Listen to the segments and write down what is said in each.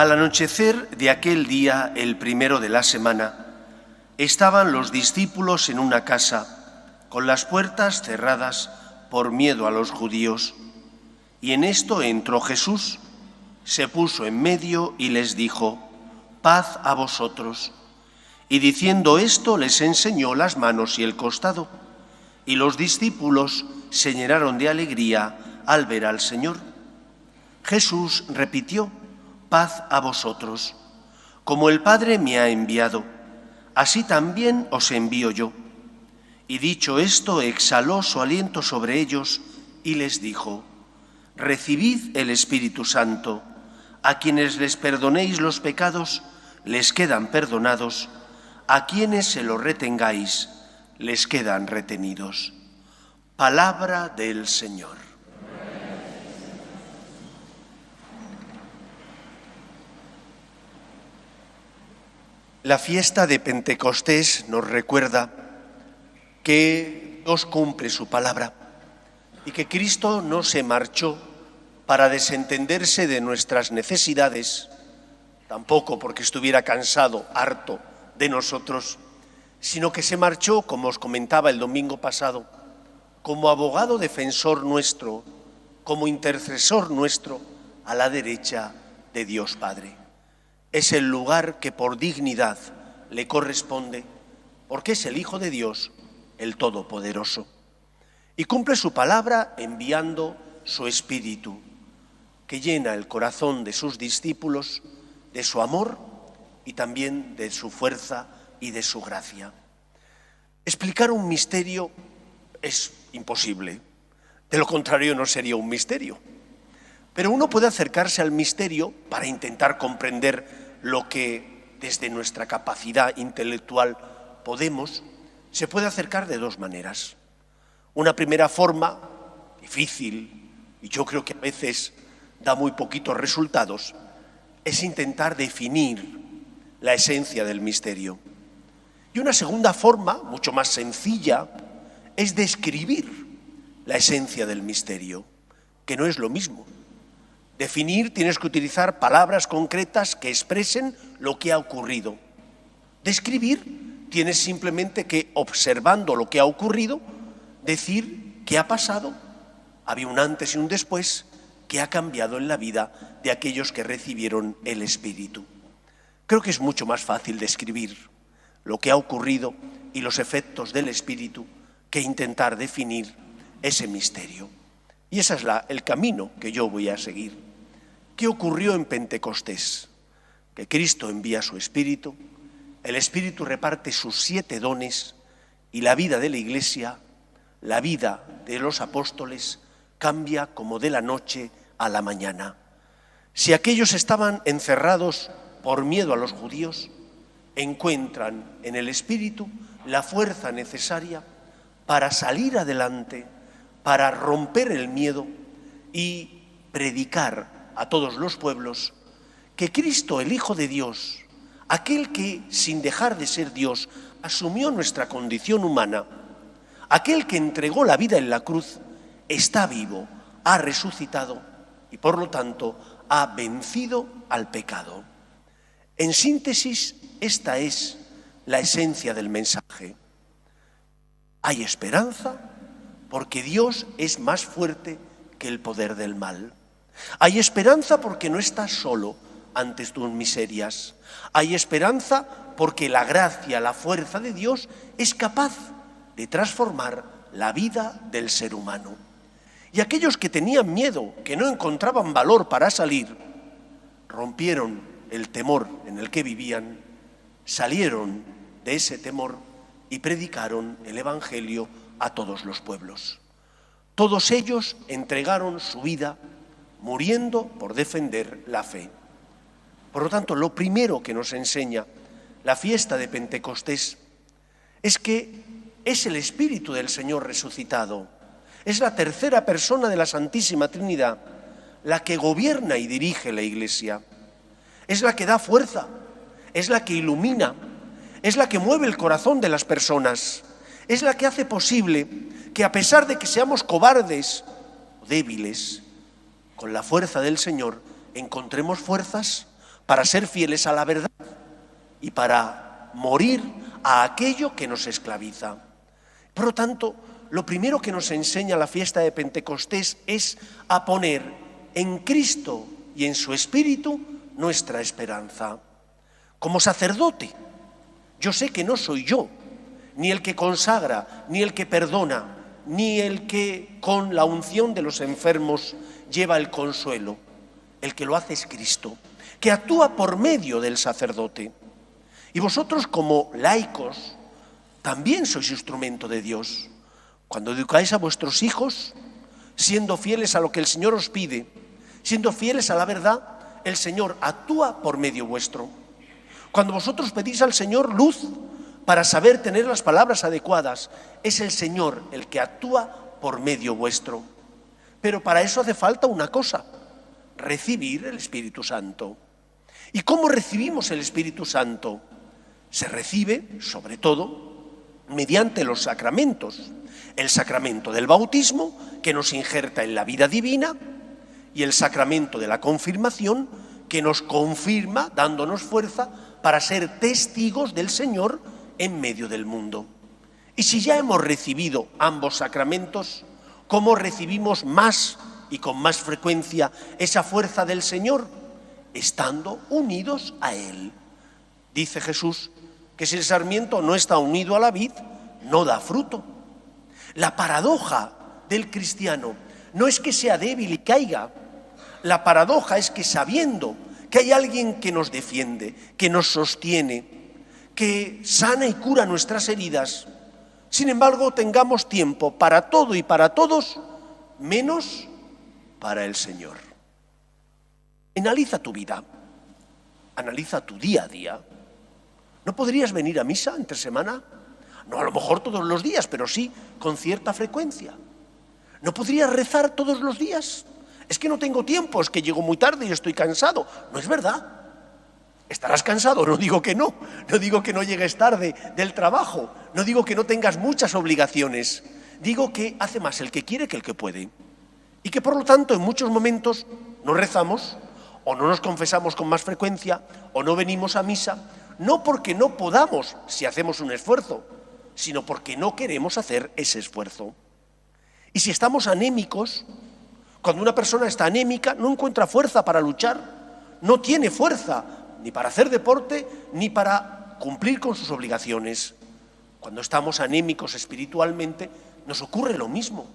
Al anochecer de aquel día, el primero de la semana, estaban los discípulos en una casa, con las puertas cerradas por miedo a los judíos. Y en esto entró Jesús, se puso en medio y les dijo: «Paz a vosotros». Y diciendo esto, les enseñó las manos y el costado. Y los discípulos se llenaron de alegría al ver al Señor. Jesús repitió: «Paz a vosotros. Como el Padre me ha enviado, así también os envío yo». Y dicho esto, exhaló su aliento sobre ellos y les dijo: «Recibid el Espíritu Santo. A quienes les perdonéis los pecados, les quedan perdonados. A quienes se los retengáis, les quedan retenidos». Palabra del Señor. La fiesta de Pentecostés nos recuerda que Dios cumple su palabra y que Cristo no se marchó para desentenderse de nuestras necesidades, tampoco porque estuviera cansado, harto de nosotros, sino que se marchó, como os comentaba el domingo pasado, como abogado defensor nuestro, como intercesor nuestro a la derecha de Dios Padre. Es el lugar que por dignidad le corresponde, porque es el Hijo de Dios, el Todopoderoso. Y cumple su palabra enviando su Espíritu, que llena el corazón de sus discípulos de su amor y también de su fuerza y de su gracia. Explicar un misterio es imposible, de lo contrario no sería un misterio. Pero uno puede acercarse al misterio para intentar comprender lo que desde nuestra capacidad intelectual podemos. Se puede acercar de dos maneras. Una primera forma, difícil, y yo creo que a veces da muy poquitos resultados, es intentar definir la esencia del misterio. Y una segunda forma, mucho más sencilla, es describir la esencia del misterio, que no es lo mismo. Definir, tienes que utilizar palabras concretas que expresen lo que ha ocurrido. Describir, tienes simplemente que, observando lo que ha ocurrido, decir qué ha pasado, había un antes y un después, que ha cambiado en la vida de aquellos que recibieron el Espíritu. Creo que es mucho más fácil describir lo que ha ocurrido y los efectos del Espíritu que intentar definir ese misterio. Y ese es el camino que yo voy a seguir. ¿Qué ocurrió en Pentecostés? Que Cristo envía su Espíritu, el Espíritu reparte sus 7 dones y la vida de la Iglesia, la vida de los apóstoles, cambia como de la noche a la mañana. Si aquellos estaban encerrados por miedo a los judíos, encuentran en el Espíritu la fuerza necesaria para salir adelante, para romper el miedo y predicar a todos los pueblos que Cristo, el Hijo de Dios, aquel que sin dejar de ser Dios asumió nuestra condición humana, aquel que entregó la vida en la cruz, está vivo, ha resucitado y por lo tanto ha vencido al pecado. En síntesis, esta es la esencia del mensaje. Hay esperanza porque Dios es más fuerte que el poder del mal. Hay esperanza porque no estás solo ante tus miserias. Hay esperanza porque la gracia, la fuerza de Dios es capaz de transformar la vida del ser humano. Y aquellos que tenían miedo, que no encontraban valor para salir, rompieron el temor en el que vivían, salieron de ese temor y predicaron el Evangelio a todos los pueblos. Todos ellos entregaron su vida muriendo por defender la fe. Por lo tanto, lo primero que nos enseña la fiesta de Pentecostés es que es el Espíritu del Señor resucitado, es la tercera persona de la Santísima Trinidad la que gobierna y dirige la Iglesia, es la que da fuerza, es la que ilumina, es la que mueve el corazón de las personas, es la que hace posible que a pesar de que seamos cobardes o débiles, con la fuerza del Señor encontremos fuerzas para ser fieles a la verdad y para morir a aquello que nos esclaviza. Por lo tanto, lo primero que nos enseña la fiesta de Pentecostés es a poner en Cristo y en su Espíritu nuestra esperanza. Como sacerdote, yo sé que no soy yo, ni el que consagra, ni el que perdona, ni el que con la unción de los enfermos lleva el consuelo. El que lo hace es Cristo, que actúa por medio del sacerdote. Y vosotros como laicos también sois instrumento de Dios. Cuando educáis a vuestros hijos, siendo fieles a lo que el Señor os pide, siendo fieles a la verdad, el Señor actúa por medio vuestro. Cuando vosotros pedís al Señor luz para saber tener las palabras adecuadas, es el Señor el que actúa por medio vuestro. Pero para eso hace falta una cosa: recibir el Espíritu Santo. ¿Y cómo recibimos el Espíritu Santo? Se recibe, sobre todo, mediante los sacramentos. El sacramento del bautismo, que nos injerta en la vida divina, y el sacramento de la confirmación, que nos confirma, dándonos fuerza para ser testigos del Señor en medio del mundo. Y si ya hemos recibido ambos sacramentos, ¿cómo recibimos más y con más frecuencia esa fuerza del Señor? Estando unidos a Él. Dice Jesús que si el sarmiento no está unido a la vid, no da fruto. La paradoja del cristiano no es que sea débil y caiga. La paradoja es que, sabiendo que hay alguien que nos defiende, que nos sostiene, que sana y cura nuestras heridas, sin embargo tengamos tiempo para todo y para todos, menos para el Señor. Analiza tu vida, analiza tu día a día. ¿No podrías venir a misa entre semana? No a lo mejor todos los días, pero sí con cierta frecuencia. ¿No podrías rezar todos los días? Es que no tengo tiempo, es que llego muy tarde y estoy cansado. No es verdad. Estarás cansado, no digo que no digo que no llegues tarde del trabajo, no digo que no tengas muchas obligaciones, digo que hace más el que quiere que el que puede. Y que por lo tanto en muchos momentos no rezamos, o no nos confesamos con más frecuencia, o no venimos a misa, no porque no podamos si hacemos un esfuerzo, sino porque no queremos hacer ese esfuerzo. Y si estamos anémicos, cuando una persona está anémica no encuentra fuerza para luchar, no tiene fuerza ni para hacer deporte ni para cumplir con sus obligaciones. Cuando estamos anémicos espiritualmente nos ocurre lo mismo.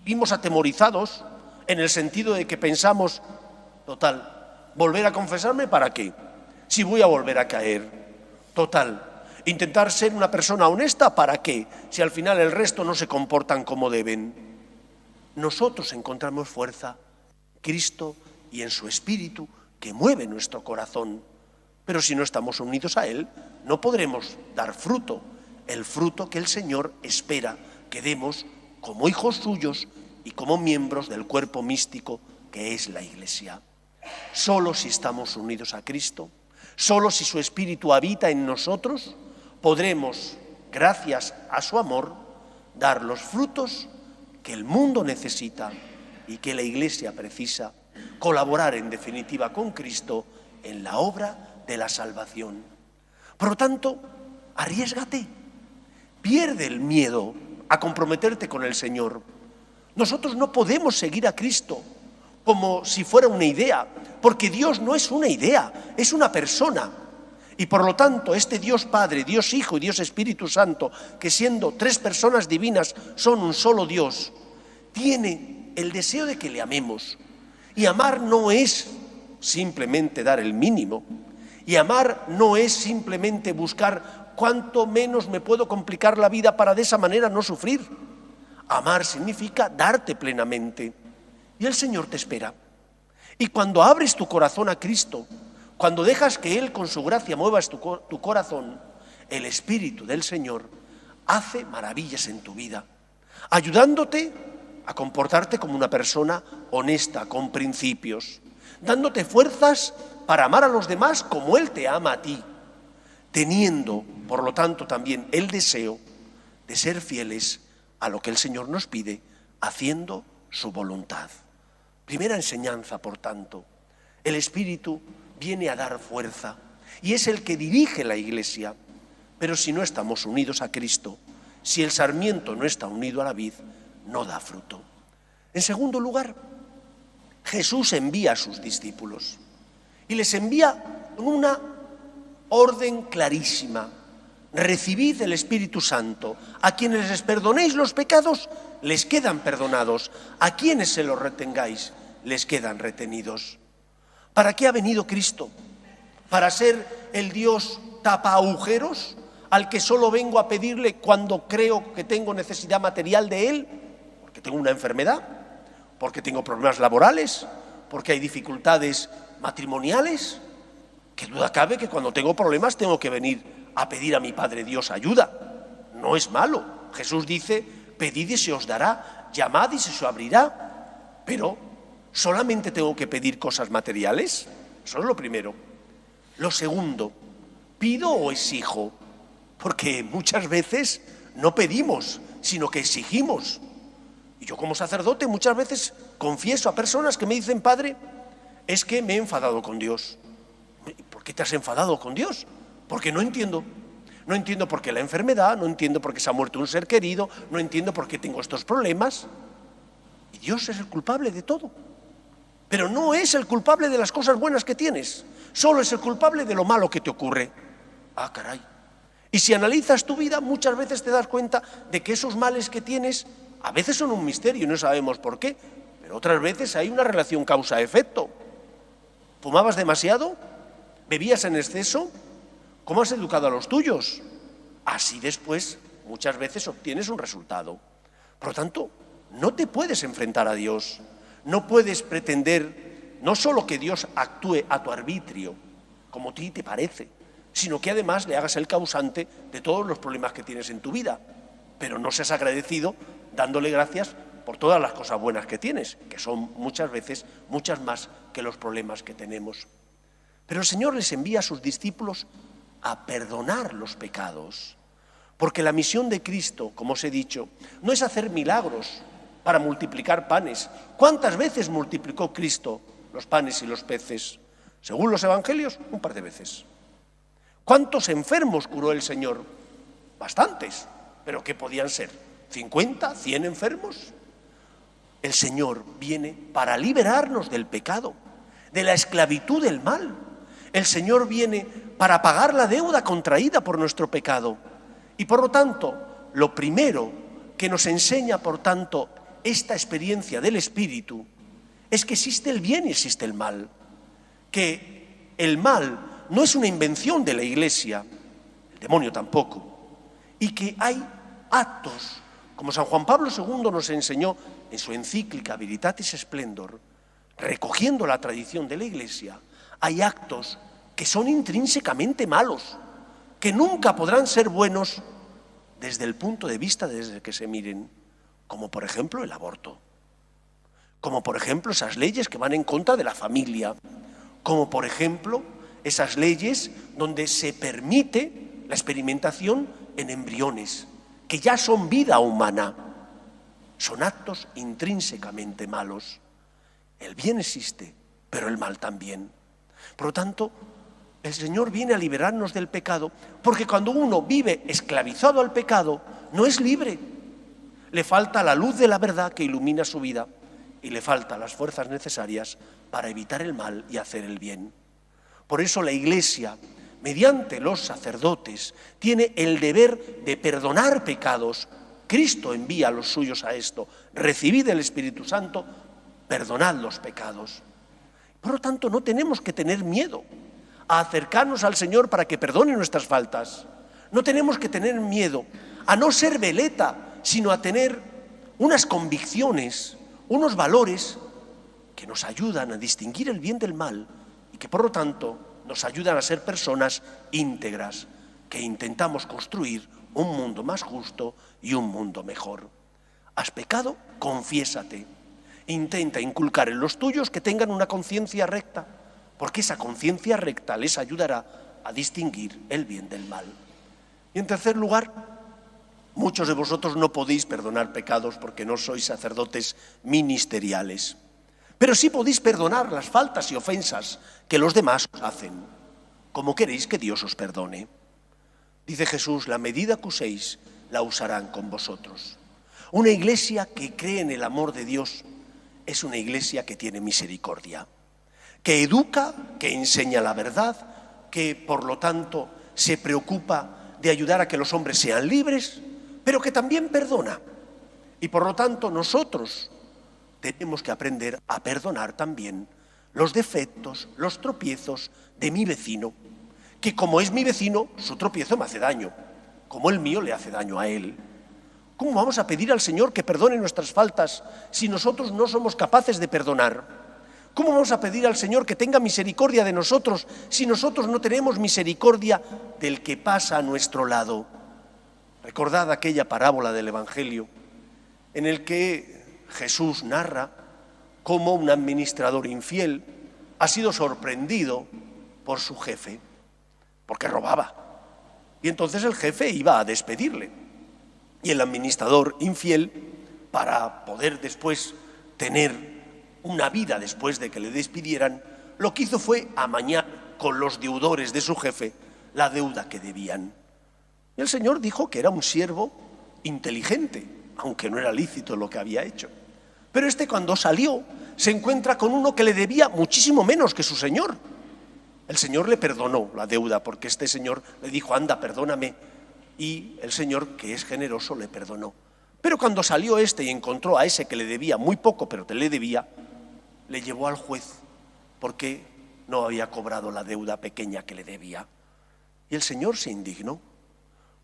Vivimos atemorizados en el sentido de que pensamos, total, ¿volver a confesarme para qué? Si voy a volver a caer, total. Intentar ser una persona honesta, ¿para qué? Si al final el resto no se comportan como deben. Nosotros encontramos fuerza en Cristo y en su Espíritu que mueve nuestro corazón. Pero si no estamos unidos a Él, no podremos dar fruto, el fruto que el Señor espera que demos como hijos suyos y como miembros del cuerpo místico que es la Iglesia. Solo si estamos unidos a Cristo, solo si su Espíritu habita en nosotros, podremos, gracias a su amor, dar los frutos que el mundo necesita y que la Iglesia precisa, colaborar en definitiva con Cristo en la obra de la salvación. Por lo tanto, arriésgate, pierde el miedo a comprometerte con el Señor. Nosotros no podemos seguir a Cristo como si fuera una idea, porque Dios no es una idea, es una persona. Y por lo tanto, este Dios Padre, Dios Hijo y Dios Espíritu Santo, que siendo tres personas divinas son un solo Dios, tiene el deseo de que le amemos. Y amar no es simplemente dar el mínimo. Y amar no es simplemente buscar cuánto menos me puedo complicar la vida para de esa manera no sufrir. Amar significa darte plenamente. Y el Señor te espera. Y cuando abres tu corazón a Cristo, cuando dejas que Él con su gracia mueva tu corazón, el Espíritu del Señor hace maravillas en tu vida, ayudándote a comportarte como una persona honesta, con principios, dándote fuerzas para amar a los demás como Él te ama a ti, teniendo, por lo tanto, también el deseo de ser fieles a lo que el Señor nos pide, haciendo su voluntad. Primera enseñanza, por tanto, el Espíritu viene a dar fuerza y es el que dirige la Iglesia. Pero si no estamos unidos a Cristo, si el sarmiento no está unido a la vid, no da fruto. En segundo lugar, Jesús envía a sus discípulos y les envía una orden clarísima. Recibid el Espíritu Santo. A quienes les perdonéis los pecados, les quedan perdonados. A quienes se los retengáis, les quedan retenidos. ¿Para qué ha venido Cristo? ¿Para ser el Dios tapa agujeros al que solo vengo a pedirle cuando creo que tengo necesidad material de Él? Porque tengo una enfermedad, porque tengo problemas laborales, porque hay dificultades matrimoniales. ¿Qué duda cabe que cuando tengo problemas tengo que venir a pedir a mi Padre Dios ayuda? No es malo. Jesús dice, pedid y se os dará, llamad y se os abrirá. Pero, ¿solamente tengo que pedir cosas materiales? Eso es lo primero. Lo segundo, ¿pido o exijo? Porque muchas veces no pedimos, sino que exigimos. Y yo como sacerdote muchas veces confieso a personas que me dicen, Padre, es que me he enfadado con Dios. ¿Por qué te has enfadado con Dios? Porque no entiendo. No entiendo por qué la enfermedad, no entiendo por qué se ha muerto un ser querido, no entiendo por qué tengo estos problemas. Y Dios es el culpable de todo. Pero no es el culpable de las cosas buenas que tienes, solo es el culpable de lo malo que te ocurre. Ah, caray. Y si analizas tu vida, muchas veces te das cuenta de que esos males que tienes a veces son un misterio y no sabemos por qué, pero otras veces hay una relación causa-efecto. ¿Fumabas demasiado? ¿Bebías en exceso? ¿Cómo has educado a los tuyos? Así después muchas veces obtienes un resultado. Por lo tanto, no te puedes enfrentar a Dios. No puedes pretender no solo que Dios actúe a tu arbitrio, como a ti te parece, sino que además le hagas el causante de todos los problemas que tienes en tu vida. Pero no seas agradecido dándole gracias por todas las cosas buenas que tienes, que son muchas veces muchas más que los problemas que tenemos. Pero el Señor les envía a sus discípulos a perdonar los pecados, porque la misión de Cristo, como os he dicho, no es hacer milagros para multiplicar panes. ¿Cuántas veces multiplicó Cristo los panes y los peces? Según los evangelios, un par de veces. ¿Cuántos enfermos curó el Señor? Bastantes, pero ¿qué podían ser? ¿50, 100 enfermos? El Señor viene para liberarnos del pecado, de la esclavitud del mal. El Señor viene para pagar la deuda contraída por nuestro pecado. Y por lo tanto, lo primero que nos enseña, por tanto, esta experiencia del Espíritu, es que existe el bien y existe el mal. Que el mal no es una invención de la Iglesia, el demonio tampoco. Y que hay actos, como San Juan Pablo II nos enseñó en su encíclica Veritatis Splendor, recogiendo la tradición de la Iglesia, hay actos que son intrínsecamente malos, que nunca podrán ser buenos desde el punto de vista desde que se miren, como por ejemplo el aborto, como por ejemplo esas leyes que van en contra de la familia, como por ejemplo esas leyes donde se permite la experimentación en embriones, que ya son vida humana. Son actos intrínsecamente malos. El bien existe, pero el mal también. Por lo tanto, el Señor viene a liberarnos del pecado, porque cuando uno vive esclavizado al pecado, no es libre. Le falta la luz de la verdad que ilumina su vida y le faltan las fuerzas necesarias para evitar el mal y hacer el bien. Por eso la Iglesia, mediante los sacerdotes, tiene el deber de perdonar pecados. Cristo envía a los suyos a esto. Recibid el Espíritu Santo, perdonad los pecados. Por lo tanto, no tenemos que tener miedo a acercarnos al Señor para que perdone nuestras faltas. No tenemos que tener miedo a no ser veleta, sino a tener unas convicciones, unos valores que nos ayudan a distinguir el bien del mal y que por lo tanto nos ayudan a ser personas íntegras, que intentamos construir un mundo más justo y un mundo mejor. ¿Has pecado? Confiésate. Intenta inculcar en los tuyos que tengan una conciencia recta, porque esa conciencia recta les ayudará a distinguir el bien del mal. Y en tercer lugar, muchos de vosotros no podéis perdonar pecados porque no sois sacerdotes ministeriales. pero sí podéis perdonar las faltas y ofensas que los demás os hacen, como queréis que Dios os perdone. Dice Jesús, la medida que uséis la usarán con vosotros. Una iglesia que cree en el amor de Dios es una iglesia que tiene misericordia, que educa, que enseña la verdad, que por lo tanto se preocupa de ayudar a que los hombres sean libres, pero que también perdona. Y por lo tanto nosotros tenemos que aprender a perdonar también los defectos, los tropiezos de mi vecino, que como es mi vecino, su tropiezo me hace daño, como el mío le hace daño a él. ¿Cómo vamos a pedir al Señor que perdone nuestras faltas si nosotros no somos capaces de perdonar? ¿Cómo vamos a pedir al Señor que tenga misericordia de nosotros si nosotros no tenemos misericordia del que pasa a nuestro lado? Recordad aquella parábola del Evangelio en el que Jesús narra cómo un administrador infiel ha sido sorprendido por su jefe, porque robaba. Y entonces el jefe iba a despedirle. Y el administrador infiel, para poder después tener una vida después de que le despidieran, lo que hizo fue amañar con los deudores de su jefe la deuda que debían. Y el Señor dijo que era un siervo inteligente, aunque no era lícito lo que había hecho. Pero cuando salió se encuentra con uno que le debía muchísimo menos que su señor. El Señor le perdonó la deuda porque este señor le dijo, anda, perdóname. Y el Señor, que es generoso, le perdonó. Pero cuando salió y encontró a ese que le debía muy poco, pero que le debía, le llevó al juez porque no había cobrado la deuda pequeña que le debía. Y el Señor se indignó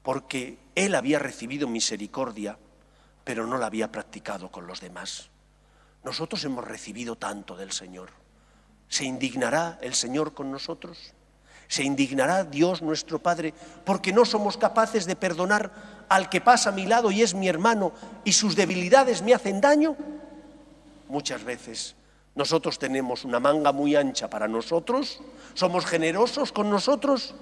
porque él había recibido misericordia, pero no la había practicado con los demás. Nosotros hemos recibido tanto del Señor. ¿Se indignará el Señor con nosotros? ¿Se indignará Dios nuestro Padre porque no somos capaces de perdonar al que pasa a mi lado y es mi hermano y sus debilidades me hacen daño? Muchas veces nosotros tenemos una manga muy ancha para nosotros, somos generosos con nosotros,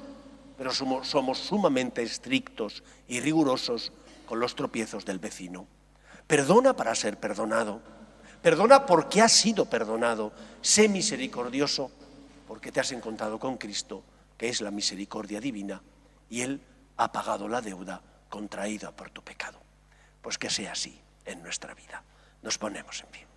pero somos sumamente estrictos y rigurosos con los tropiezos del vecino. Perdona para ser perdonado. Perdona porque has sido perdonado. Sé misericordioso porque te has encontrado con Cristo, que es la misericordia divina, y Él ha pagado la deuda contraída por tu pecado. Pues que sea así en nuestra vida. Nos ponemos en pie.